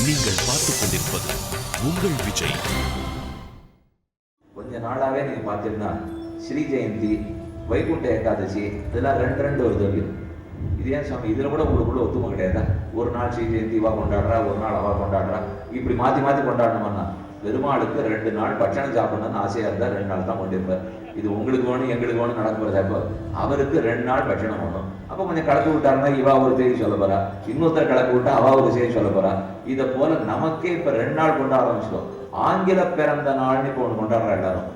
நீங்கள் பார்த்துக் கொண்டிருப்பது உங்கள் விஜய். கொஞ்ச நாளாவே நீங்க பாத்தீங்கன்னா ஸ்ரீ ஜெயந்தி, வைகுண்ட ஏகாதசி இதெல்லாம் ரெண்டு வருது. இது ஏன் சுவாமி இதுல கூட உங்களுக்குள்ள ஒத்துமை கிடையாதா? ஒரு நாள் ஸ்ரீ ஜெயந்தி இவா கொண்டாடுறா, ஒரு நாள் அவா கொண்டாடுறா, இப்படி மாத்தி கொண்டாடணும்னா பெருமாளுக்கு 2 நாள் பட்சணம் சாப்பிடணும்னு ஆசையா இருந்தா 2 நாள் தான் கொண்டிருப்பார். இது உங்களுக்கு வேணும் எங்களுக்கு வேணும் நடக்கிறது. அப்போ அவருக்கு 2 நாள் பட்சணம் வேணும். அப்போ கொஞ்சம் கலக்கு விட்டாருன்னா இவா ஒரு செய்தி சொல்ல போறா, இன்னொருத்தர் கலக்கு விட்டா அவா ஒரு செய்தி சொல்ல போறா. இதை போல நமக்கே இப்ப 2 நாள் கொண்டாட ஆரம்பிச்சோம். ஆங்கில பிறந்த நாள்னு இப்போ ஒண்ணு கொண்டாடுறா எல்லாரும்.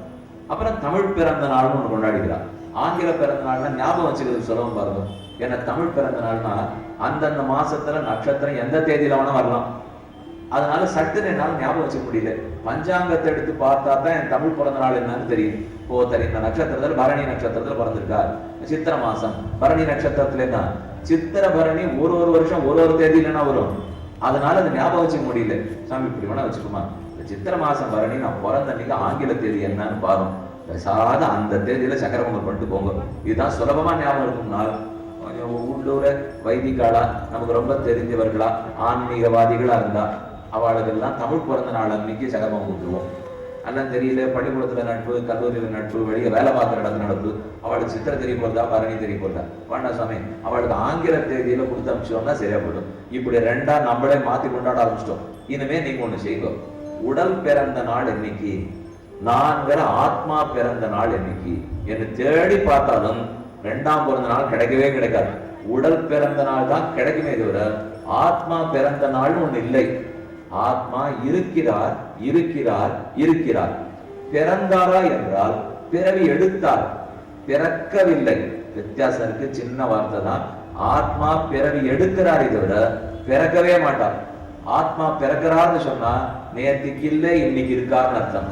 அப்புறம் தமிழ் பிறந்த நாள்னு ஒண்ணு கொண்டாடிக்கிறான். ஆங்கில பிறந்த நாள்னா ஞாபகம் வச்சுக்கிறது சொல்லவும் பாருங்க. ஏன்னா தமிழ் பிறந்த நாள்னா அந்தந்த மாசத்துல நட்சத்திரம் எந்த தேதியில வேணா வரலாம். அதனால சட்டுன்னு என்னால ஞாபகம் வச்சுக்க முடியல. பஞ்சாங்கத்தை எடுத்து பார்த்தா தான் என் தமிழ் பிறந்த நாள் என்னன்னு தெரியும். ஓ சரி, இந்த நட்சத்திரத்துல பரணி நட்சத்திரத்துல பிறந்திருக்கார், சித்திர மாசம் பரணி நட்சத்திரத்துல என்ன சித்திர பரணி ஒரு வருஷம் ஒரு தேதியிலன்னா வரும். அதனால அது ஞாபகம் வச்சுக்க முடியல. சாமி இப்படி வேணா வச்சுக்குமா, சித்திர மாசம் பரணி நான் பிறந்த அன்னைக்கு ஆங்கில தேதி என்னன்னு பாரும், பேசாத அந்த தேதியில சக்கர பொங்கல் பண்ணிட்டு போங்க. இதுதான் சுலபமா ஞாபகம் இருக்கும்னா உள்ளூர வைதிகாலா நமக்கு ரொம்ப தெரிஞ்சவர்களா ஆன்மீகவாதிகளா இருந்தா அவளுக்கெல்லாம் தமிழ் பிறந்த நாள் அன்னைக்கு சகபம் கொடுத்துருவோம். எல்லாம் தெரியல, பள்ளிக்கூடத்துல நட்பு, கல்லூரியில நட்பு, வெளியே வேலை பார்க்குற இடத்துல நட்பு, அவளுக்கு சித்திர தெரிய போறதா பரணி தெரிய போறதா வேண்டா சாமி, அவளுக்கு ஆங்கில தேதியில கொடுத்து அனுப்பிச்சோம்னா சரியா போடும். இப்படி 2ஆ நம்மளே மாத்தி கொண்டாட ஆரம்பிச்சிட்டோம். இனிமே நீங்க ஒண்ணு செய்யுங்க, உடல் பிறந்த நாள் என்னைக்கு, நான்கிற ஆத்மா பிறந்த நாள் என்னைக்கு என்று தேடி பார்த்தாலும் 2ஆம் பிறந்த நாள் கிடைக்கவே கிடைக்காது. உடல் பிறந்த நாள் தான் கிடைக்குமே தவிர ஆத்மா பிறந்த நாள் ஒண்ணு இல்லை. ஆத்மா இருக்கிறார் இருக்கிறார் இருக்கிறார். பிறந்தாரா என்றால் பிறவி எடுத்தார், பிறக்கவில்லை. வித்தியாசம் இருக்கு, சின்ன வார்த்தை தான். ஆத்மா பிறவி எடுக்கிறார், தவிர பிறக்கவே மாட்டார். ஆத்மா பிறக்கிறார்னு சொன்னா நேத்திக்கு இல்லை இன்னைக்கு இருக்காருன்னு அர்த்தம்.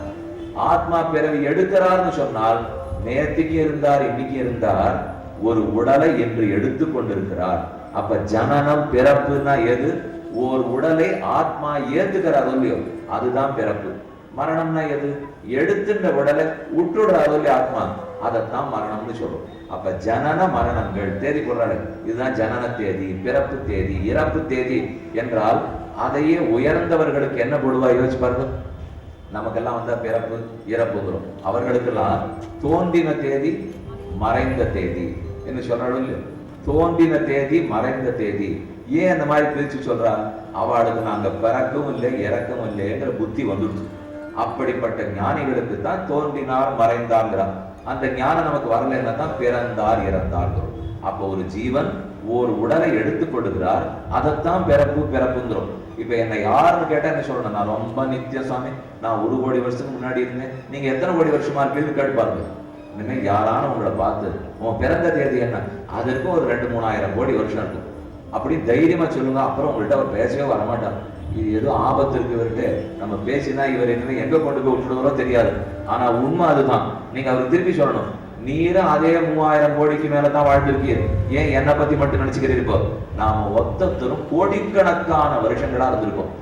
ஆத்மா பிறவி எடுக்கிறார்னு சொன்னால் நேத்திக்கு இருந்தார் இன்னைக்கு இருந்தார், ஒரு உடலை என்று எடுத்து கொண்டிருக்கிறார். அப்ப ஜனனம் பிறப்புனா எது? ஒரு உடலை ஆத்மா ஏத்துக்கிறாரோ இல்லையோ அதுதான் பிறப்பு. மரணம்னா எது? எடுத்துன்ற உடலை விட்டுடுறாரோ இல்லையோ ஆத்மா, அதைத்தான் மரணம்னு சொல்றோம். அப்ப ஜனன மரணங்கள் தேதி போடுறாரு. இதுதான் ஜனன தேதி, பிறப்பு தேதி, இறப்பு தேதி என்றால் அதையே உயர்ந்தவர்களுக்கு என்ன போடுவா யோசிச்சு பாருங்க. நமக்கெல்லாம் வந்தா பிறப்பு இறப்புங்கிறோம், அவர்களுக்கெல்லாம் தோன்றின தேதி மறைந்த தேதி என்று சொல்றாலும் இல்லையோ. தோன்றின தேதி மறைந்த தேதி ஏன் அந்த மாதிரி பிரிச்சு சொல்றா? அவளுக்கு நாங்க பிறக்கவும் இல்லை இறக்கவும் இல்லைங்கிற புத்தி வந்துடுச்சு. அப்படிப்பட்ட ஞானிகளுக்கு தான் தோன்றினார் மறைந்தாங்கிறான். அந்த ஞானம் நமக்கு வரலன்னா தான் பிறந்தார் இறந்தார்கிறோம். அப்போ ஒரு ஜீவன் ஒரு உடலை எடுத்துக் கொள்ளுகிறார், அதைத்தான் பிறப்பு பிறப்புங்கிறோம். இப்ப என்னை யாருன்னு கேட்டா என்ன சொல்லணும், நான் ரொம்ப நித்திய சுவாமி, நான் 1 கோடி வருஷத்துக்கு முன்னாடி இருந்தேன், நீங்க எத்தனை கோடி வருஷமா இருக்கீங்கன்னு கேட்டு பாருங்க. இனிமே யாரான உங்களை பார்த்து உன் பிறந்த தேதி என்ன, அதற்கு ஒரு 2-3 கோடி வருஷம் இருக்கும் அப்படி தைரியமா சொல்லுங்க. அப்புறம் உங்கள்கிட்ட அவர் பேசவே வரமாட்டார். இது ஏதோ ஆபத்து இருக்கு இவர்கிட்ட, நம்ம பேசினா இவர் என்ன எங்க கொண்டு போய் விட்டுடுவரோ தெரியாது. ஆனா உண்மை அதுதான். நீங்க அவருக்கு திருப்பி சொல்லணும், நீரும் அதே 3000 கோடிக்கு மேலதான் வாழ்ந்திருக்கீர், ஏன் என்னை பத்தி மட்டும் நினைச்சுக்கிறீங்க? நாம ஒத்தத்தரும் கோடிக்கணக்கான வருஷங்களா இருந்திருக்கோம்.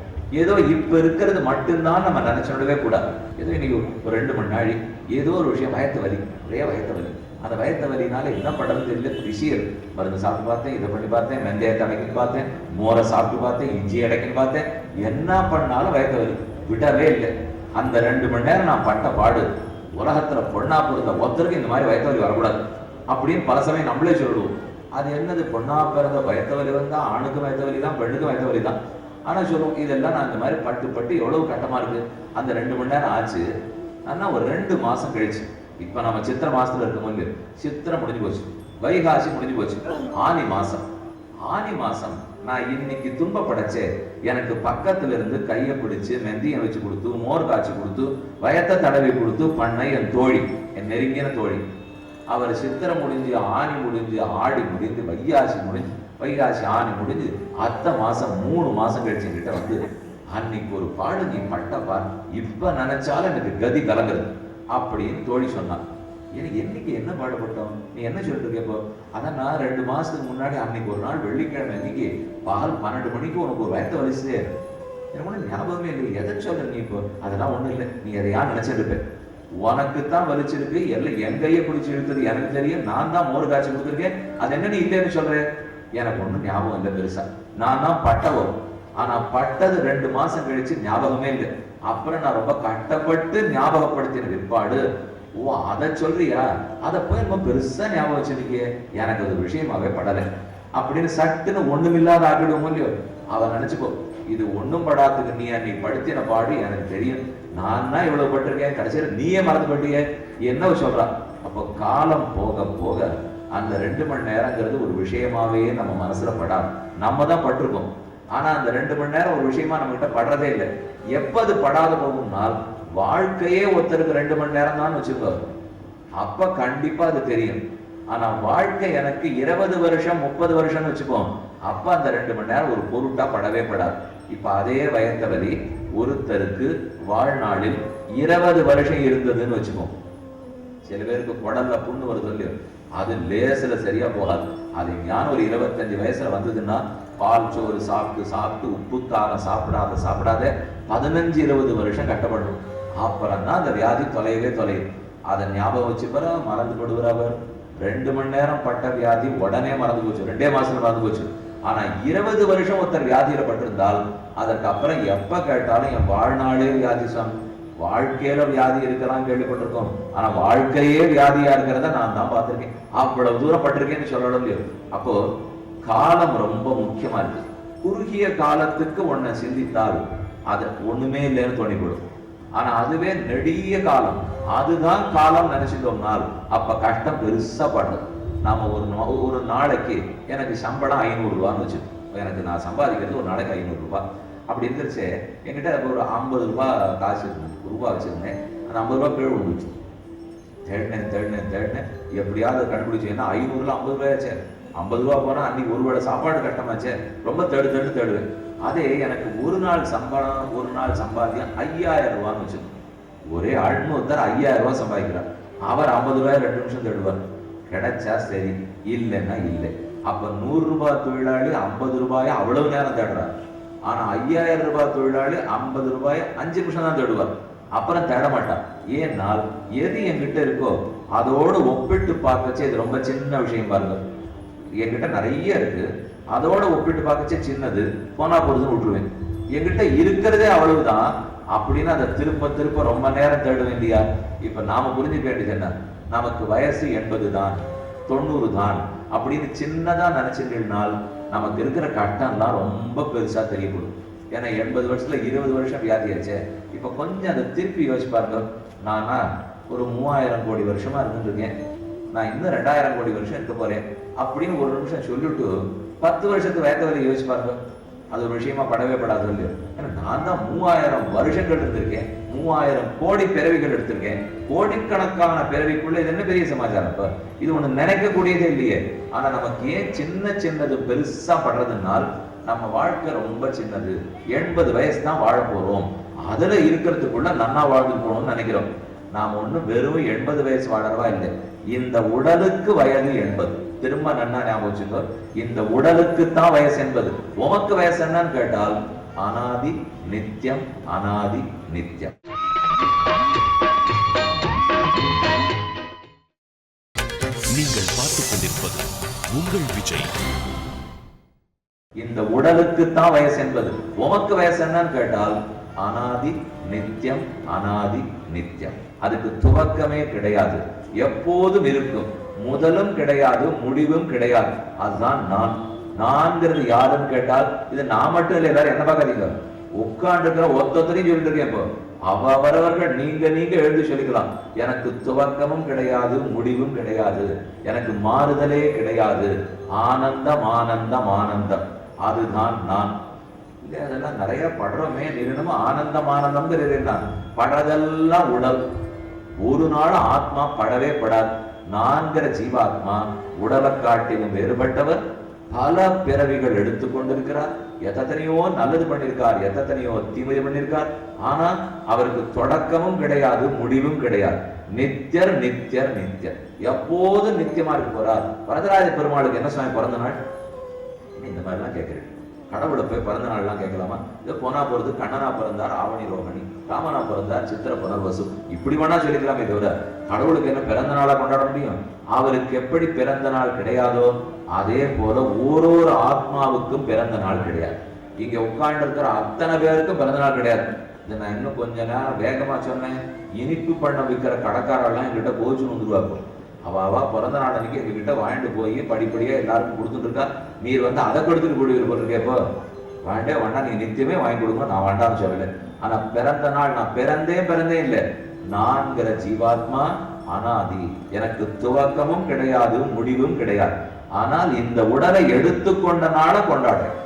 ஏதோ இப்ப இருக்கிறது மட்டும்தான் நம்ம நினைச்சுடவே கூடாது. ஏதோ இன்னைக்கு ஒரு 2 மணி நாள் ஏதோ ஒரு விஷயம் வயத்த வலி, ஒரே வயத்த வலி, அந்த வயத்த வலினால என்ன பண்றது தெரியல. பிசியல் மருந்து சாப்பிட்டு பார்த்தேன், இதை பண்ணி பார்த்தேன், வெந்தயத்தை அடைக்கன்னு பார்த்தேன், மோரை சாப்பிட்டு பார்த்தேன், இஞ்சி அடைக்கன்னு பார்த்தேன், என்ன பண்ணாலும் வயத்த வலி விடவே இல்லை. அந்த 2 மணி நேரம் நான் பட்ட பாடு, உலகத்துல பொண்ணா பிறந்த ஒருத்தருக்கு இந்த மாதிரி வயத்த வலி வரக்கூடாது அப்படின்னு பல சமயம் நம்மளே சொல்லுவோம். அது என்னது, பொண்ணா பிறந்த வயத்த வலி வந்தா ஆணுக்கும் வயத்த வலி தான், பெண்ணுக்கும் வயத்த வலி தான். ஆனா சொல்லுவோம் இதெல்லாம் நான் இந்த மாதிரி பட்டு எவ்வளவு கட்டமா இருக்கு. அந்த 2 மணி நேரம் ஆச்சு. ஆனா ஒரு 2 மாசம் கழிச்சு, இப்ப நம்ம சித்திர மாசத்துல இருக்கும்போது சித்திரம் முடிஞ்சு போச்சு, வைகாசி முடிஞ்சு போச்சு, ஆனி மாசம் நான் இன்னைக்கு துன்ப படைச்சே, எனக்கு பக்கத்துல இருந்து கையை பிடிச்சு மெந்தியம் வச்சு கொடுத்து, மோர் காய்ச்சி கொடுத்து, வயத்தை தடவி கொடுத்து பண்ண என் தோழி, என் நெருங்கின தோழி, அவர் சித்திரம் முடிஞ்சு ஆனி முடிஞ்சு ஆடி முடிஞ்சு வைகாசி ஆனி முடிஞ்சு அத்த மாசம் 3 மாசம் கழிச்சு என்கிட்ட வந்து, அன்னைக்கு ஒரு பாடு நீ பட்டப்பா, இப்ப நினைச்சாலும் எனக்கு கதி கலங்குறது அப்படின்னு தோழி சொன்னான். எனக்கு என்னைக்கு என்ன பாடுபட்டோம், நீ என்ன சொல்லிட்டு இருக்க? இப்போ அதான் நான் 2 மாசத்துக்கு முன்னாடி அன்னைக்கு ஒரு நாள் வெள்ளிக்கிழமை அன்னைக்கு பகல் 12 மணிக்கு உனக்கு ஒரு வயத்த வலிச்சு, எனக்கு ஒன்றும் ஞாபகமே இல்லை. எதை சொல்ற நீ? இப்போ அதெல்லாம் ஒண்ணும் இல்லை, நீ எதையா நினைச்சிருப்ப. உனக்குத்தான் வலிச்சிருக்கு, எல்லாம் என் கையை பிடிச்சி இழுத்தது எனக்கு தெரியும், நான் தான் மோர் காய்ச்சி கொடுத்துருக்கேன், அது என்ன நீ இல்லைன்னு சொல்றேன்? எனக்கு ஒண்ணும் ஞாபகம் இல்லை பெருசா. நான் தான் பட்டவோ ஆனா பட்டது 2 மாசம் கழிச்சு ஞாபகமே இல்லை. அப்புறம் நான் ரொம்ப கஷ்டப்பட்டு ஞாபகப்படுத்தின பிற்பாடு, ஓ அதை சொல்றியா, அதை போய் ரொம்ப பெருசா ஞாபகம் வச்சிருக்கே, எனக்கு அது விஷயமாவே படலை அப்படின்னு சட்டுன்னு ஒண்ணுமில்லாத ஆக்கிடுவோம் இல்லையோ. அவன் நினைச்சுக்கோ, இது ஒண்ணும் படாதுக்கு நீ படுத்தின பாடு எனக்கு தெரியும், நான் தான் இவ்வளவு பட்டிருக்கேன், கடைசியில நீயே மறந்து பட்டிய என்ன சொல்றா. அப்போ காலம் போக போக அந்த 2 மணி நேரங்கிறது ஒரு விஷயமாவே நம்ம மனசுல படாது. நம்ம தான் பட்டிருக்கோம், ஆனா அந்த 2 மணி நேரம் ஒரு விஷயமா நம்ம கிட்ட படுறதே இல்லை. எப்ப அது படாத போகும்னால், வாழ்க்கையே ஒருத்தருக்கு 2 மணி நேரம் தான் வச்சுக்கோ, அப்ப கண்டிப்பா அது தெரியும். ஆனா வாழ்க்கை எனக்கு 20 வருஷம் 30 வருஷம்னு வச்சுப்போம், அப்ப அந்த 2 மணி நேரம் ஒரு பொருட்டா படவே படாது. இப்ப அதே வயத்த வலி ஒருத்தருக்கு வாழ்நாளில் 20 வருஷம் இருந்ததுன்னு வச்சுப்போம். சில பேருக்கு குடல்ல புண்ணு வருது இல்லையோ, அது லேசில சரியா போகாது. அது ஞானம் ஒரு 25 வயசுல வந்ததுன்னா, பால் சோறு சாப்பிட்டு சாப்பிட்டு உப்பு காரம் சாப்பிடாத 15-20 வருஷம் கட்டப்படணும். அப்புறம் தான் அந்த வியாதி தொலையவே தொலையும். அதை ஞாபகம் வச்சுப்பார மறந்து படுவார். 2 மணி நேரம் பட்ட வியாதி உடனே மறந்து போச்சு, 2 மாசத்துல மறந்து போச்சு. ஆனா 20 வருஷம் ஒருத்தர் வியாதியில பட்டிருந்தால், அதற்கு அப்புறம் எப்ப கேட்டாலும் என் வாழ்நாளே வியாதி சாமி, வாழ்க்கையில வியாதி இருக்கலாம் கேள்விப்பட்டிருக்கோம், ஆனா வாழ்க்கையே வியாதியா இருக்கிறத நான் தான் பார்த்திருக்கேன், அவ்வளவு தூரம் பட்டிருக்கேன்னு சொல்லணும் இல்லையோ. அப்போ காலம் ரொம்ப முக்கியமா இருக்கு. குறுகிய காலத்துக்கு ஒன்ன சிந்தித்தால் அது ஒண்ணுமே இல்லைன்னு தோணிவிடும். ஆனா அதுவே நெடிய காலம், அதுதான் காலம் நினைச்சிட்டோம்னால் அப்ப கஷ்டம் பெருசா படுறது. நாம ஒரு நாளைக்கு எனக்கு சம்பளம் 500 ரூபான்னு வச்சு, எனக்கு நான் சம்பாதிக்கிறது ஒரு நாளைக்கு 500 ரூபாய் அப்படி இருந்துருச்சு. என்கிட்ட ஒரு 50 ரூபாய் காசு ரூபா வச்சிருந்தேன். அந்த 50 ரூபாய் கீழே விழுந்துச்சு. தேடினேன் எப்படியாவது கண்டுபிடிச்சு. ஏன்னா 500ல 50 ரூபாயாச்சே, 50 ரூபா போனா அன்னைக்கு ஒரு வேளை சாப்பாடு கட்டமாச்சே, ரொம்ப தேடுவேன். அதே எனக்கு ஒரு நாள் சம்பளம், ஒரு நாள் சம்பாத்தியம் 5000 ரூபான்னு வச்சு. ஒரே ஆழ்மூத்தர் 5000 ரூபாய் சம்பாதிக்கிறார். அவர் 50 ரூபாய் 2 நிமிஷம் தேடுவார், கிடைச்சா சரி, இல்லைன்னா இல்லை. அப்ப 100 ரூபாய் தொழிலாளி 50 ரூபாயை அவ்வளவு நேரம் தேடுறார். ஆனா 5000 ரூபாய் தொழிலாளி 50 ரூபாயை 5 நிமிஷம் தான் தேடுவார், அப்புறம் தேட மாட்டார். ஏன்னால் எது என்கிட்ட இருக்கோ அதோடு ஒப்பிட்டு பார்க்கச்சே இது ரொம்ப சின்ன விஷயம் பாருங்க. என்கிட்ட நிறைய இருக்கு, அதோட ஒப்பிட்டு பார்க்கச்சே சின்னது, போனா போடுதுன்னு விட்டுருவேன். என்கிட்ட இருக்கிறதே அவ்வளவுதான் அப்படின்னு அதை திருப்ப ரொம்ப நேரம் தேட வேண்டியா. இப்ப நாம புரிஞ்சுக்க வேண்டியது என்ன, நமக்கு வயசு 80 தான் 90 தான் அப்படின்னு சின்னதா நினைச்சிருந்தால் நமக்கு இருக்கிற கட்டம்லாம் ரொம்ப பெருசா தெரியப்படும். ஏன்னா 80 வருஷத்துல 20 வருஷம் வியாதியாச்சே. இப்ப கொஞ்சம் அதை திருப்பி யோசிச்சு பாருங்க. நானா ஒரு 3000 கோடி வருஷமா இருந்துருக்கேன், நான் இன்னும் 2000 கோடி வருஷம் இருக்க போறேன் அப்படின்னு ஒரு நிமிஷம் சொல்லிட்டு 10 வருஷத்துக்கு வயத்த வரை யோசிச்சு பாருங்க. அது ஒரு விஷயமா படவே படாது இல்லையோ. ஏன்னா நான் தான் 3000 வருஷங்கள் இருந்திருக்கேன், 3000 கோடி பிறவிகள் எடுத்திருக்கேன், கோடிக்கணக்கான பிறவிக்குள்ள இது என்ன பெரிய சமாச்சாரம். இப்ப இது ஒண்ணு நினைக்கக்கூடியதே இல்லையே. ஆனா நமக்கு ஏன் சின்னது பெருசா படுறதுனால், நம்ம வாழ்க்கை ரொம்ப சின்னது, 80 வயசு தான் வாழ போறோம், அதுல இருக்கிறதுக்குள்ள நன்னா வாழ்ந்து போகணும்னு நினைக்கிறோம். நாம் ஒண்ணும் வெறும் 80 வயசு வாழறவா இல்லை. இந்த உடலுக்கு வயது 80. திரும்ப நன்னா ஞாபகம் வச்சுக்கோ, இந்த உடலுக்கு தான் வயசு 80. உமக்கு வயசு என்னன்னு கேட்டால் அனாதி நித்தியம், அனாதி நித்தியம். நீங்கள் பார்த்துக் கொண்டிருப்பது உங்கள் விஜய். இந்த உடலுக்கு தான் வயசு 80. உமக்கு வயசு என்னன்னு கேட்டால் அனாதி நித்தியம், அனாதி நித்தியம். அதுக்கு துவக்கமே கிடையாது, எப்போதும் இருக்கும், முதலும் கிடையாது, முடிவும் கிடையாது. அதுதான் நான். நான்கிறது யாருன்னு கேட்டால் இது நான் மட்டும் இல்லை, எல்லாரும் என்ன பார்க்காதீங்க, உட்கார்ந்து இருக்கிற ஒத்தத்தையும் சொல்லிட்டு இருக்கேன். இப்போ அவரவர்கள் நீங்க எழுந்து சொல்லிக்கலாம், எனக்கு துவக்கமும் கிடையாது, முடிவும் கிடையாது, எனக்கு மாறுதலே கிடையாது, ஆனந்தம் ஆனந்தம் ஆனந்தம், அதுதான் நான். அதெல்லாம் நிறைய படுறோமே, நிறுவனமும் ஆனந்தம் ஆனந்தம் படுறதெல்லாம் உடல். ஒரு நாள் ஆத்மா படவே படாது. நான்கிற ஜீவாத்மா உடலை காட்டிலும் வேறுபட்டவர், பல பிறவிகள் எடுத்துக்கொண்டிருக்கிறார், எத்தனையோ நல்லது பண்ணிருக்கார், எத்தனையோ தீமை பண்ணிருக்கார். ஆனா அவருக்கு தொடக்கமும் கிடையாது, முடிவும் கிடையாது. நித்தியர் நித்தியர் நித்தியர், எப்போதும் நித்தியமா இருக்க போறார். வரதராஜ பெருமாளுக்கு என்ன சுவாமி பிறந்த நாள் இந்த மாதிரி எல்லாம் கேட்கிறேன். கடவுளை போய் பிறந்த நாள்லாம் கேட்கலாமா? இது போனா போறது கண்ணனா பிறந்தார் ஆவணி ரோகிணி, ராமனா பிறந்தார் சித்திர புனர்வசு, இப்படி வேணா சொல்லிக்கலாமே தவிர கடவுளுக்கு என்ன பிறந்த நாளா கொண்டாட முடியும்? அவருக்கு எப்படி பிறந்த நாள் கிடையாதோ அதே போல ஓரொரு ஆத்மாவுக்கும் பிறந்த நாள் கிடையாது. இங்க உட்கார்ந்து இருக்கிற அத்தனை பேருக்கும் பிறந்தநாள் கிடையாது. இதை நான் இன்னும் கொஞ்ச நேரம் வேகமா சொன்னேன், இனிப்பு பண்ண விற்கிற கடைக்காரெல்லாம் எங்கிட்ட கோச்சுன்னு வந்துருவாங்க. அவ பிறந்த நாள் அன்னைக்கு எங்ககிட்ட வாங்கிட்டு போய் படிப்படியா எல்லாருக்கும் கொடுத்துட்டு இருக்கா. நீர் வந்து அதை கொடுத்துட்டு போடுவீர் கேப்போ வாண்டே வேண்டா, நீங்க நித்தியமே வாங்கி கொடுங்க, நான் வேண்டாம்னு சொல்லல. ஆனா பிறந்த நாள் நான் பிறந்தே இல்லை. நான்கிற ஜீவாத்மா அனாதி, எனக்கு துவக்கமும் கிடையாது முடிவும் கிடையாது. ஆனால் இந்த உடலை எடுத்துக்கொண்ட நாளை கொண்டாடுறேன்.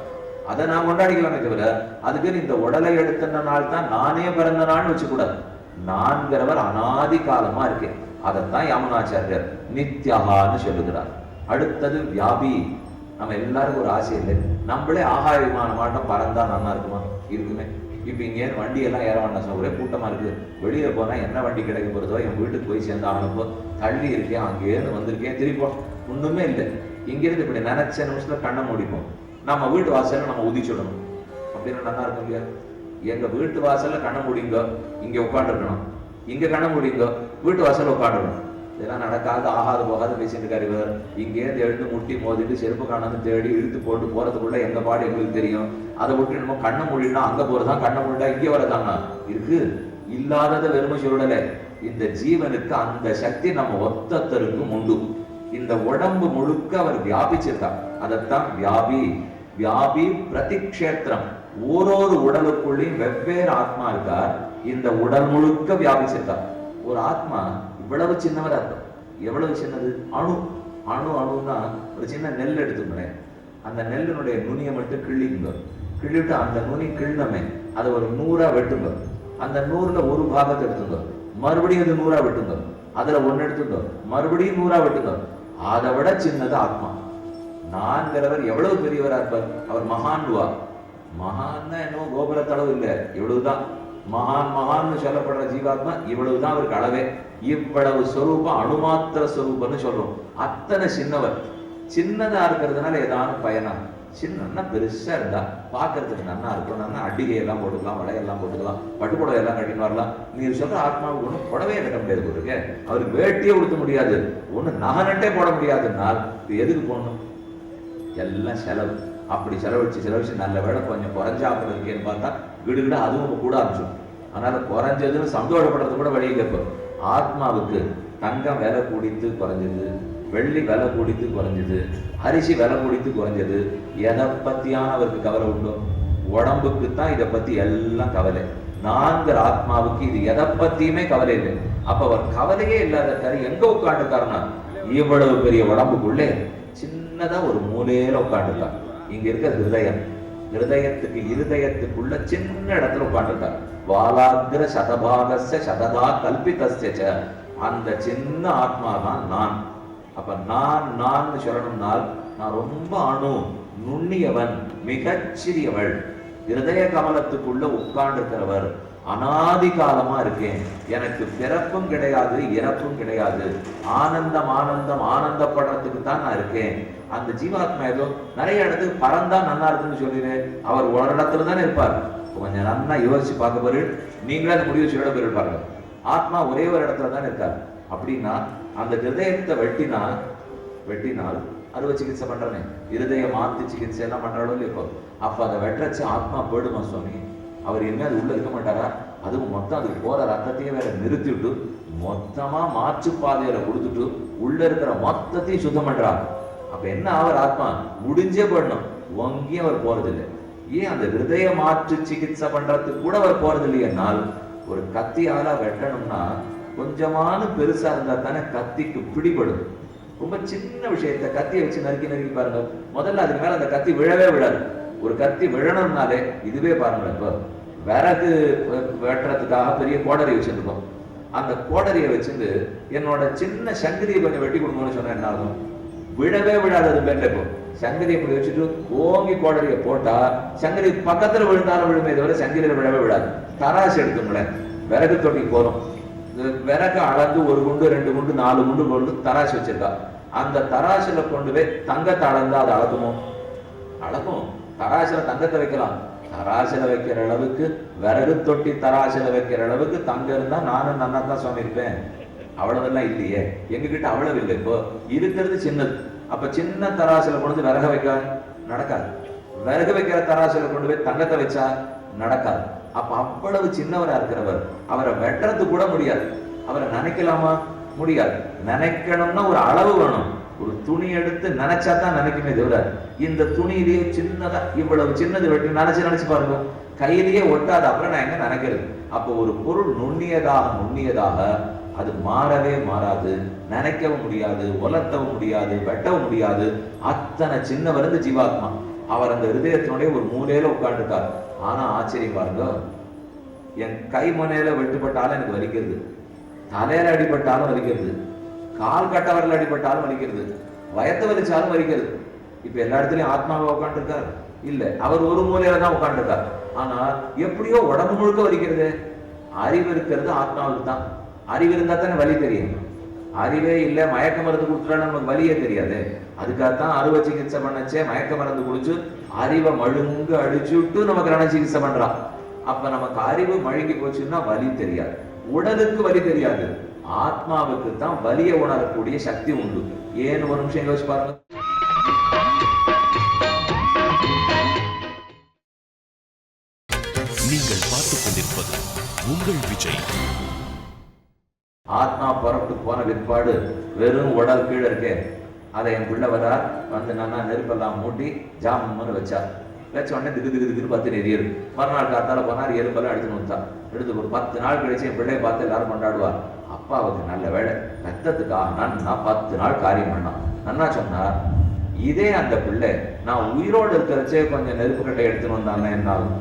அதை நான் கொண்டாடிக்கலாமே தவிர அதுக்கு இந்த உடலை எடுத்த நாள் தான் நானே பிறந்த நாள்னு வச்சுக்கூடாது. நான்கிறவர் அனாதி காலமா இருக்கேன். அதைத்தான் யாமுனாச்சாரியர் நித்யகான்னு சொல்லுகிறார். அடுத்தது வியாபி. நம்ம எல்லாருக்கும் ஒரு ஆசை இல்லை, நம்மளே ஆகாய விமான மாட்டம் பறந்தா நல்லா இருக்குமா? இருக்குமே. இப்ப இங்கே வண்டி எல்லாம் ஏற வேண்டாம், ஒரே கூட்டமா இருக்கு. வெளியே போனா என்ன வண்டி கிடைக்க போறதோ, என் வீட்டுக்கு போய் சேர்ந்து ஆனப்போ தள்ளி இருக்கேன், அங்கேயிருந்து வந்திருக்கேன், திருப்போம், ஒண்ணுமே இல்லை. இங்கிருந்து இப்படி நினைச்ச நிமிஷத்துல கண்ணை மூடிப்போம். நம்ம வீட்டு வாசல்ல நம்ம உதிச்சுடணும் அப்படின்னு நல்லா இருக்கும் இல்லையா? எங்க வீட்டு வாசல்ல கண்ணை மூடிங்க, இங்க உட்காந்துருக்கணும். இங்க கண்ணை மூடிங்க, வீட்டு வாசல்ல உட்காந்துருக்கணும். இதெல்லாம் நடக்காது, ஆகாது போகாது பேசிட்டு இருக்காரு இவர். இங்கேருந்து எழுந்து முட்டி மோதிட்டு செருப்பு காணாந்து தேடி இழுத்து போட்டு போறதுக்குள்ள எங்க பாடு எங்களுக்கு தெரியும். அதை விட்டு நம்ம கண்ணை மூடினா அங்க போறதான், கண்ணை மூடினா இங்கே வரதாங்க இருக்கு. இல்லாததை வெறுமை சொல்லல. இந்த ஜீவனுக்கு அந்த சக்தி நம்ம ஒத்தத்தருக்கும் உண்டு. இந்த உடம்பு முழுக்க அவர் வியாபிச்சிருக்கார். அதைத்தான் வியாபி. வியாபி பிரதிக்ஷேத்திரம். ஓரொரு உடலுக்குள்ளேயும் வெவ்வேறு ஆத்மா இருக்கார். இந்த உடல் முழுக்க வியாபிச்சிருக்கார். ஒரு ஆத்மா இவ்வளவு சின்னவரா இருக்கும். எவ்வளவு சின்னது? அணு. அணுன்னா ஒரு சின்ன நெல் எடுத்துக்கிறேன். அந்த நெல்லினுடைய நுனியை மட்டும் கிள்ளிங்க. கிள்ளிட்டு அந்த நுனி கிள்ளமே அதை ஒரு 100 வெட்டுங்க. அந்த 100ல ஒரு பாகத்தை எடுத்துங்க, மறுபடியும் அது 100 வெட்டுங்க. அதுல ஒன்னு எடுத்துங்க, மறுபடியும் 100 வெட்டுங்க. அதை விட சின்னது ஆத்மா. நான்கிறவர் எவ்வளவு பெரியவரா இருப்பார்? அவர் மகான்வா. மகான்னா என்னவோ கோபுரத்தளவு இல்லை, இவ்வளவுதான். மகான்னு சொல்லப்படுற ஜீவாத்மா இவ்வளவுதான் அவருக்கு அளவே. இவ்வளவு ஸ்வரூபம் அணுமாத்திர ஸ்வரூபம்னு சொல்றோம். அத்தனை சின்னவர். சின்னதா இருக்கிறதுனால ஏதாவது பயனா? சின்ன பெருசா இருந்தா பாக்குறதுக்கு நல்லா இருக்கும். நல்லா அடிகை எல்லாம் போட்டுக்கலாம், வளையெல்லாம் போட்டுக்கலாம், பட்டுப்புடவை எல்லாம் கட்டின்னு வரலாம். நீ சொல்ற ஆத்மாவுக்கு ஒன்றும் புடவையே கட்ட முடியாது போட்டுருக்க, அவருக்கு வேட்டியே உடுத்த முடியாது, ஒண்ணு நகனட்டே போட முடியாதுன்னால் இது எதுக்கு போடணும்? எல்லாம் செலவு. அப்படி செலவழிச்சு நல்ல வேலை கொஞ்சம் குறைஞ்சாப்புல இருக்கேன்னு பார்த்தா விடுகிட அதுவும் கூட ஆரம்பிச்சோம். அதனால குறைஞ்சதுன்னு சந்தோஷப்படுறது கூட வழியை கேட்போம். ஆத்மாவுக்கு தங்கம் விலை கூடித்து குறைஞ்சது, வெள்ளி விலை கூடித்து குறைஞ்சது, அரிசி விலை கூடித்து குறைஞ்சது. எதை பத்தியான அவருக்கு கவலை உண்டோ? உடம்புக்கு தான் இதை பத்தி எல்லாம் கவலை. நான்கிற ஆத்மாவுக்கு இது எதை பத்தியுமே கவலை இல்லை. அப்ப அவர் கவலையே இல்லாத கரு எங்க உட்காந்துருக்காருன்னா இவ்வளவு பெரிய உடம்புக்குள்ளே சின்னதா ஒரு மூலையில உட்காந்துருக்கார். இங்க இருக்க ஹிருதயம். இருதயத்துக்குள்ள சின்ன இடத்துல உட்காந்துருக்கார். வாலாகிர சதபாகஸ்ய சததா கல்பிதஸ்ய. அந்த சின்ன ஆத்மா தான் நான். அப்ப நான் சொல்லணும்னால் நான் ரொம்ப அணு, நுண்ணியவன், மிகச்சிறியவள். இருதய கமலத்துக்குள்ள உட்கார்ந்துருக்கிறவர். அனாதி காலமா இருக்கேன், எனக்கு பிறப்பும் கிடையாது இறப்பும் கிடையாது. ஆனந்தப்படுறதுக்கு தான் நான் இருக்கேன். அந்த ஜீவாத்மா ஏதோ நிறைய இடத்துக்கு பறந்தா நல்லா இருக்குன்னு சொல்லிடுறேன். அவர் ஒரு இடத்துல தானே இருப்பார். கொஞ்சம் நல்லா யோசிச்சு பார்க்க போரு, நீங்களே அந்த முடிவு சொல்ல போயிரு பாருங்க. ஆத்மா ஒரே ஒரு இடத்துல தானே இருக்கார். அப்படின்னா அந்த ஹிருதயத்தை வெட்டினால் அறுவை சிகிச்சை பண்றேனே, இருதய மாத்து சிகிச்சை எல்லாம் பண்றாலும் இப்போ அப்ப அதை வெட்டச்சு ஆத்மா போயிடுமா சுவாமி? அவர் இனிமே அது உள்ள இருக்க மாட்டாரா? அதுவும் மொத்தம் அதுக்கு போற ரத்தத்தையே வேற நிறுத்திவிட்டு மொத்தமா மாற்று பாதையில கொடுத்துட்டு உள்ள இருக்கிற மொத்தத்தையும் சுத்தம் பண்றாரு. அப்ப என்ன அவர் ஆத்மா முடிஞ்சே போடணும், ஒங்கியும் அவர் போறதில்லை. ஏன் அந்த ஹிருதய மாற்று சிகிச்சை பண்றதுக்கு கூட அவர் போறதில்லை. என்னால் ஒரு கத்தியால வெட்டணும்னா கொஞ்சமான பெருசா இருந்தா தானே கத்திக்கு பிடிபடும். ரொம்ப சின்ன விஷயத்த கத்தியை வச்சு நறுக்கி பாருங்க, முதல்ல அதுக்கு மேல அந்த கத்தி விழவே விழாது. ஒரு கத்தி விழணும்னாலே இதுவே பாருங்க, இப்போ விறகு வெட்டுறதுக்காக பெரிய கோடரி வச்சிருக்கோம். அந்த கோடரியை வச்சுட்டு என்னோட சின்ன சங்கதியை கொஞ்சம் வெட்டி கொடுக்கணும்னு சொன்னா என்ன ஆகும்? விழவே விழாதது பேர்ல. இப்போ சங்கதியை இப்படி வச்சுட்டு ஓங்கி கோடரியை போட்டா சங்கதி பக்கத்துல விழுந்தாலும் விழுமே தவிர சங்கதியில விழவே விழாது. தராசு எடுத்துங்களேன், விறகு தொட்டி போறோம், விறகு அளந்து 1 குண்டு 2 குண்டு 4 குண்டு கொண்டு தராசு வச்சிருக்கா. அந்த தராசுல கொண்டு போய் தங்கத்தை அளந்தா அது அளக்குமோ? அளக்கும். தராசுல தங்கத்தை வைக்கலாம். தராசுல வைக்கிற அளவுக்கு, விறகு தொட்டி தராசுல வைக்கிற அளவுக்கு தங்கம் இருந்தா நானும் நன்னா தான் சுவாமி இருப்பேன். அவ்வளவெல்லாம் இல்லையே, எங்ககிட்ட அவ்வளவு இல்லை. இப்போ இருக்கிறது சின்னது. அப்ப சின்ன தராசுல கொண்டு விறக வைக்க நடக்காது. விறகு வைக்கிற தராசுல கொண்டு போய் தங்கத்தை வச்சா நடக்காது. அப்ப அவ்வளவு சின்னவரா இருக்கிறவர், அவரை வெட்டுறது கூட முடியாது. அவரை நினைக்கலாமா? முடியாது. நினைக்கணும்னா ஒரு அளவு வேணும். ஒரு துணி எடுத்து நினைச்சா தான் நினைக்குமே தவிர, இந்த துணியிலேயே சின்னதா இவ்வளவு சின்னது வெட்டி நினைச்சு பாருங்க, கையிலேயே ஒட்டாது. அப்புறம் நான் எங்க நினைக்கிறது? அப்போ ஒரு பொருள் நுண்ணியதாக அது மாறவே மாறாது, நினைக்கவும் முடியாது, உலர்த்தவும் முடியாது, வெட்டவும் முடியாது. அத்தனை சின்னவர் இந்த ஜீவாத்மா. அவர் அந்த ஹிருதயத்தினுடைய ஒரு மூலையில உட்காந்துருக்கார். ஆனா ஆச்சரியம் பாருங்க, என் கை முனையில வெட்டுப்பட்டாலும் எனக்கு வலிக்கிறது, தலையில அடிபட்டாலும் வலிக்கிறது, கால் கட்டவரில் அடிபட்டாலும் வலிக்கிறது, வயத்தை வலிச்சாலும் வலிக்கிறது. இப்ப எல்லா இடத்துலயும் ஆத்மாவை உட்காந்துருக்கார் இல்ல, அவர் ஒரு மூலையில தான் உட்காந்துருக்கார். ஆனா எப்படியோ உடம்பு முழுக்க வலிக்கிறது. அறிவு இருக்கிறது ஆத்மாவுக்கு தான். அறிவு இருந்தா தானே வலி தெரியும். அறிவே இல்லை, மயக்க மருந்து கொடுத்துட்டா நமக்கு வலியே தெரியாது. அதுக்காகத்தான் அறுவை சிகிச்சை பண்ணச்சே மயக்க மருந்து குடிச்சு அறிவை மழுங்கு அடிச்சுட்டு நமக்கு ரண சிகிச்சை பண்றான். அப்ப நமக்கு அறிவு மழுங்கி போச்சுன்னா வலி தெரியாது, உடலுக்கு வலி தெரியாது. ஆத்மாவுக்கு தான் வலியை உணரக்கூடிய சக்தி உண்டு. ஏன்னு ஒரு நிமிஷம் யோசிச்சு பாருங்க. நீங்கள் பார்த்துக் கொண்டிருப்பது உங்கள் விஜய். ஆத்மா புறப்பட்டு போன பிற்பாடு வெறும் உடல் கீழே இருக்கே, அதை என் பிள்ளை வரார் வந்து நல்லா நெருப்பெல்லாம் மூட்டி ஜாமுன்னு வச்சார். வச்ச உடனே திக்கு பத்து எரியுது. மறுநாள் காத்தால போனார், எறும்பெல்லாம் எடுத்துன்னு வந்தார். எடுத்து ஒரு 10 நாள் கழிச்சு என் பிள்ளையை பார்த்து எல்லாரும் கொண்டாடுவார். அப்பாவுக்கு நல்ல வேலை, ரத்தத்துக்காக நான் 10 நாள் காரியம் பண்ணான். நன்னா சொன்னார், இதே அந்த பிள்ளை நான் உயிரோடு இருக்கிறச்சே கொஞ்சம் நெருப்பு கட்டை எடுத்துன்னு வந்தாங்க, என்னாலும்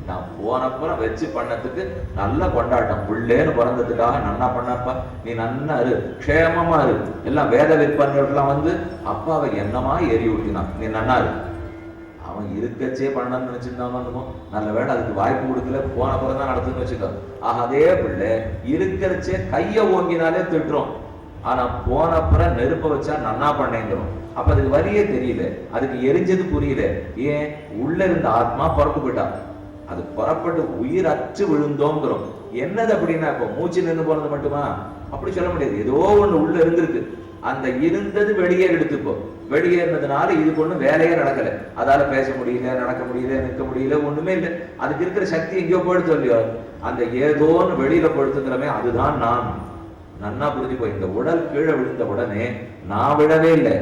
நான் போனப்புறம் வச்சு பண்ணதுக்கு நல்ல கொண்டாட்டம். பிள்ளைன்னு பிறந்ததுக்காக நன்னா பண்ணப்பா, நீ நன்னா இரு, க்ஷேமமா இரு. எல்லாம் வேத விற்பனர்கள்லாம் வந்து அப்பாவை என்னமா எரி ஊட்டினான், நீ நன்னா இரு. அவன் இருக்கச்சே பண்ணணும்னு நினைச்சிருந்தானோ, நல்ல வேலை அதுக்கு வாய்ப்பு கொடுக்கல, போனப்புறம் தான் நடத்துன்னு வச்சுக்கோ. அதே பிள்ளை இருக்கிறச்சே கைய ஓங்கினாலே திட்டுறோம், ஆனா போனப்புறம் நெருப்ப வச்சா நன்னா பண்ணேங்கிறோம். அப்ப அதுக்கு வரியே தெரியல, அதுக்கு எரிஞ்சது புரியல. ஏன்? உள்ள இருந்த ஆத்மா புறப்பு போயிட்டான். அது புறப்பட்டு உயிர் அற்று விழுந்தோங்கிறோம். என்னது அப்படின்னா, இப்ப மூச்சு நின்று போனது மட்டுமா? அப்படி சொல்ல முடியாது. ஏதோ ஒண்ணு உள்ள இருந்திருக்கு, அந்த இருந்தது வெளியே எடுத்துப்போ. வெளியேறினதுனால இதுக்கு ஒண்ணும் வேலையே நடக்கல. அதால பேச முடியல, நடக்க முடியல, நிற்க முடியல, ஒண்ணுமே இல்லை. அதுக்கு இருக்கிற சக்தி எங்கேயோ போயிடுத்து இல்லையோ. அந்த ஏதோன்னு வெளியில படுத்துக்கிறமே, அதுதான் நான். நன்னா புரிஞ்சுக்கோ. இந்த உடல் கீழே விழுந்த உடனே நான் விழவே இல்லை,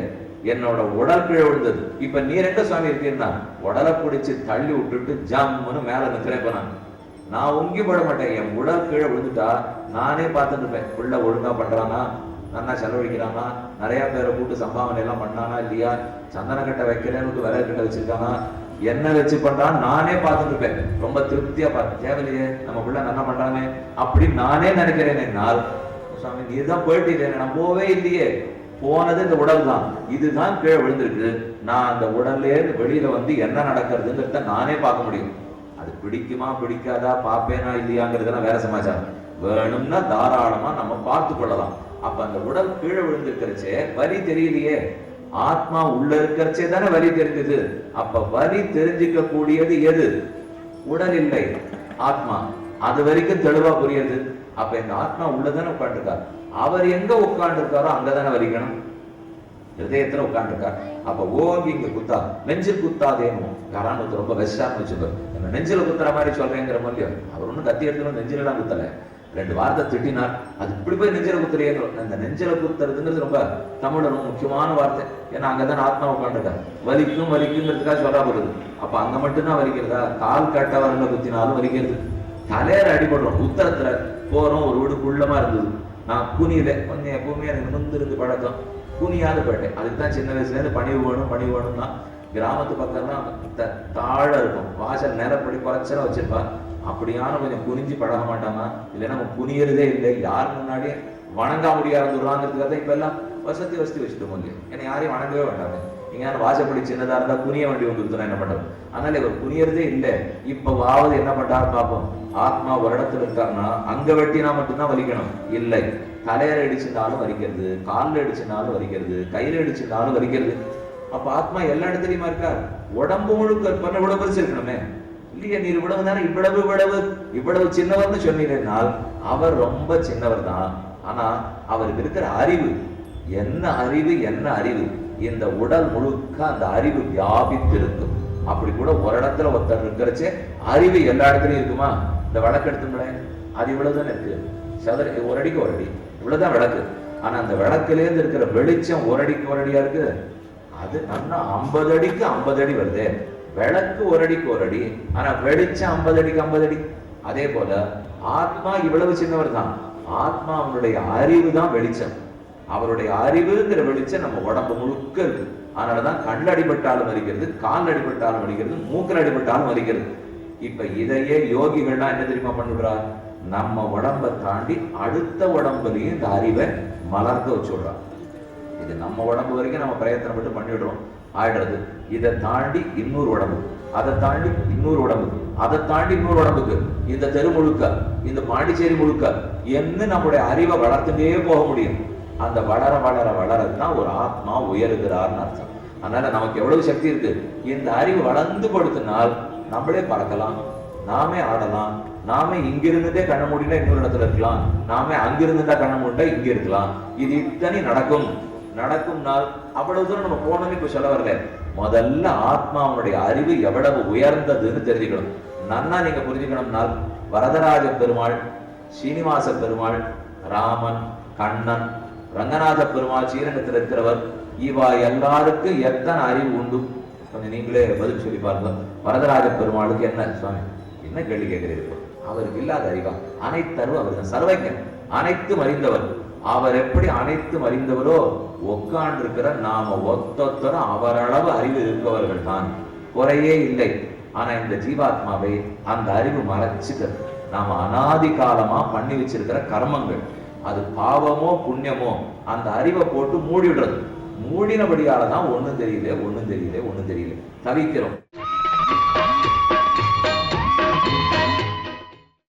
என்னோட உடல் கீழே விழுந்தது. இப்ப நீ ரெண்ட சுவாமி இருக்கீங்கன்னா உடலை பிடிச்சு தள்ளி விட்டுட்டு ஜம்முன்னு மேல நிற்கிறேன். இப்ப நான் ஒங்கி போட மாட்டேன். என் உடல் கீழே விழுந்துட்டா நானே பார்த்துட்டு இருப்பேன். பிள்ளை ஒழுங்கா பண்றானா, நன்னா செலவழிக்கிறானா, நிறைய பேரை கூட்டு சம்பாவனை எல்லாம் பண்ணானா இல்லையா, சந்தன கட்டை வைக்கிறேன்னு விறகு கட்டை வச்சிருக்கானா, என்ன வச்சு பண்றான் நானே பார்த்துட்டு இருப்பேன். ரொம்ப திருப்தியா பார்த்து, தேவையில்லையே நம்ம பிள்ளை நல்லா பண்றானே அப்படின்னு நானே நினைக்கிறேன். என்னால் சுவாமி நீ தான் போயிட்டு, நான் போவே இல்லையே. போனது இந்த உடல் தான், இதுதான் கீழே விழுந்திருக்கு. நான் அந்த உடல்ல இருந்து வெளியில வந்து என்ன நடக்கிறதுங்கிறத நானே பார்க்க முடியும். அது பிடிக்குமா பிடிக்காதா, பார்ப்பேனா இல்லையாங்கிறதுலாம் வேற சமாச்சாரம். வேணும்னா தாராளமா நம்ம பார்த்து கொள்ளலாம். அப்ப அந்த உடல் கீழே விழுந்திருக்கிறச்சே வலி தெரியலையே, ஆத்மா உள்ள இருக்கிறச்சே தானே வலி தெரிஞ்சது. அப்ப வலி தெரிஞ்சுக்க கூடியது எது? உடல் இல்லை, ஆத்மா. அது வரைக்கும் தெளிவா புரியுது. அப்ப இந்த ஆத்மா உள்ளதானே உட்காந்துருக்கார். அவர் எங்க உட்காந்துருக்காரோ அங்கதானே வலிக்கணும். ஹிருதயத்துல உட்காந்துருக்கார். அப்ப ஓங்கி இங்க குத்தா, நெஞ்சில் குத்தாதேன்னு யாரான்னு ரொம்ப வெஸ்டான்னு வச்சுக்கோ. என்ன நெஞ்சில குத்துற மாதிரி சொல்றேங்கிற மாதிரியும் அவர் ஒன்னும் கத்தி எடுத்துணும் நெஞ்சிலாம் குத்தல. 2 வார்த்தை திட்டினார், அது இப்படி போய் நெஞ்சில குத்துறேங்க. அந்த நெஞ்சில குத்துறதுங்கிறது ரொம்ப தமிழ் ரொம்ப முக்கியமான வார்த்தை. ஏன்னா அங்கதான் ஆத்மா உட்காந்துருக்கார். வலிக்குங்கிறதுக்காக சொல்றா போகுது. அப்ப அங்க மட்டும்தான் வலிக்கிறதா? கால் கட்ட வரல குத்தினாலும் வலிக்கிறது. தலையில அடிபடுறோம். உத்தரத்துல போறோம், ஒரு வீடு குள்ளமா இருந்தது. நான் குனியில கொஞ்சம் எப்பவுமே எனக்கு முந்திருந்து பழக்கம், குனியாத போயிட்டேன். அதுக்குதான் சின்ன வயசுல இருந்து பணிவு வேணும்னா கிராமத்து பக்கம்லாம் தாழ இருக்கும், வாசல் நேரப்படி குறைச்சலா வச்சிருப்பா. அப்படியான கொஞ்சம் குனிஞ்சு பழக மாட்டாமா, இல்லைன்னா நம்ம குனியறதே இல்லை. யார் முன்னாடியே வணங்க முடியாதுங்கிறதுக்காக இப்ப எல்லாம் வசதி வச்சுட்டு இல்லையா. ஏன்னா யாரையும் வணங்கவே வேண்டாங்க. நீங்க வாசப்படி சின்னதா இருந்தா குனிய வேண்டி வந்துருத்தோம், என்ன பண்றது? அதனால இவர் குனியறதே இல்லை. இப்பவாவது என்ன பண்றாரு பார்ப்போம். ஆத்மா ஒரு இடத்துல இருக்காருன்னா அங்க வெட்டினா மட்டும்தான் வலிக்கணும் இல்லை. தலையில அடிச்சிருந்தாலும் வலிக்கிறது, காலில் அடிச்சிருந்தாலும் வலிக்கிறது, கையில அடிச்சிருந்தாலும் வலிக்கிறது. அப்ப ஆத்மா எல்லா இடத்துலயுமா இருக்கார். உடம்பு முழுக்க பண்ண இவ்வளவு பெருசு இருக்கணுமே இல்லையா? நீர் இவ்வளவு நேரம் இவ்வளவு சின்னவர்னு சொன்னீங்கன்னால் அவர் ரொம்ப சின்னவர் தான். ஆனா அவருக்கு இருக்கிற அறிவு என்ன அறிவு, இந்த உடல் முழுக்க அந்த அறிவு வியாபித்திருக்கும். அப்படி கூட ஒரு இடத்துல ஒருத்தர் இருக்கிறச்சே அறிவு எல்லா இடத்துலயும் இருக்குமா? இந்த விளக்கு எடுத்துங்களேன், அது இவ்வளவுதானே இருக்கு. ஒரு அடிக்கு ஒரு அடி இவ்வளவுதான் விளக்கு. ஆனா அந்த விளக்குல இருந்து இருக்கிற வெளிச்சம் ஒரு அடிக்கு ஒரு அடியா இருக்கு. அது நல்லா 50 அடிக்கு 50 அடி வருது. விளக்கு ஒரு அடிக்கு ஒரு அடி, ஆனா வெளிச்சம் 50 அடிக்கு 50 அடி. அதே போல ஆத்மா இவ்வளவு சின்னவர் தான். ஆத்மா அவனுடைய அறிவு தான் வெளிச்சம். அவருடைய அறிவுங்கிற வெளிச்சம் நம்ம உடம்பு முழுக்க இருக்கு. அதனாலதான் கண் அடிபட்டாலும் அறிக்கிறது, கால் அடிபட்டாலும் அறிக்கிறது, மூக்கில் அடிபட்டாலும் அறிக்கிறது. இப்ப இதையே யோகிகள்னா என்ன தெரியுமா பண்ணுறா? நம்ம உடம்பை தாண்டி அடுத்த உடம்புலையும் இந்த அறிவை மலர்ந்து வச்சுடுறா. இது நம்ம உடம்பு வரைக்கும் நம்ம பிரயத்தனப்பட்டு பண்ணிடுறோம், ஆயிடுறது. இதை தாண்டி இன்னொரு உடம்பு, அதை தாண்டி இன்னொரு உடம்பு, அதை தாண்டி இன்னொரு உடம்புக்கு, இந்த தெரு முழுக்க, இந்த பாண்டிச்சேரி முழுக்க என்ன நம்முடைய அறிவை வளர்த்துட்டே போக முடியும். அந்த வளர வளர வளரத்தான் ஒரு ஆத்மா உயருகிறார்னு அர்த்தம். அதனால நமக்கு எவ்வளவு சக்தி இருக்கு. இந்த அறிவு வளர்ந்து படுத்தினால் நம்மளே பறக்கலாம், நாமே ஆடலாம், நாமே இங்கிருந்துட்டே கண்ண மூடினா இன்னொரு இடத்துல இருக்கலாம், நாமே அங்கிருந்துட்டா கண்ண மூடிட்டா இங்க இருக்கலாம். இது இத்தனை நடக்கும். நடக்கும் நாள் அவ்வளவு தூரம் நம்ம போனோம்னு இப்ப சொல்ல வரல. முதல்ல ஆத்மாவுடைய அறிவு எவ்வளவு உயர்ந்ததுன்னு தெரிஞ்சுக்கணும். நன்னா நீங்க புரிஞ்சுக்கணும்னால் வரதராஜ பெருமாள், ஸ்ரீனிவாச பெருமாள், ராமன், கண்ணன், ரங்கநாத பெருமாள், ஸ்ரீரங்கத்தில் இருக்கிறவர், இவா எல்லாருக்கும் எத்தனை அறிவு உண்டு? கொஞ்சம் நீங்களே பதில் சொல்லி பாருங்க. வரதராஜ பெருமாளுக்கு என்ன சுவாமி, என்ன கேள்வி கேட்கிறீர்கள்? அவருக்கு இல்லாத அறிவா? அனைத்தறிவு அவர் தான், சர்வஜன், அனைத்தும் அறிந்தவர். அவர் எப்படி அனைத்தும் அறிந்தவரோ உட்கார்ந்து இருக்கிற நாம ஒத்தொத்தரும் அவரளவு அறிவு இருப்பவர்கள் தான், குறையே இல்லை. ஆனா இந்த ஜீவாத்மாவை அந்த அறிவு மறைச்சுக்கிறது. நாம அனாதி காலமா பண்ணி வச்சிருக்கிற கர்மங்கள், அது பாவமோ புண்ணியமோ, அந்த அறிவை போட்டு மூடிடுறது. மூடினபடியாலதான் ஒண்ணும் தெரியல, ஒண்ணும் தெரியல, ஒண்ணும் தெரியல, தவிக்கிறோம்.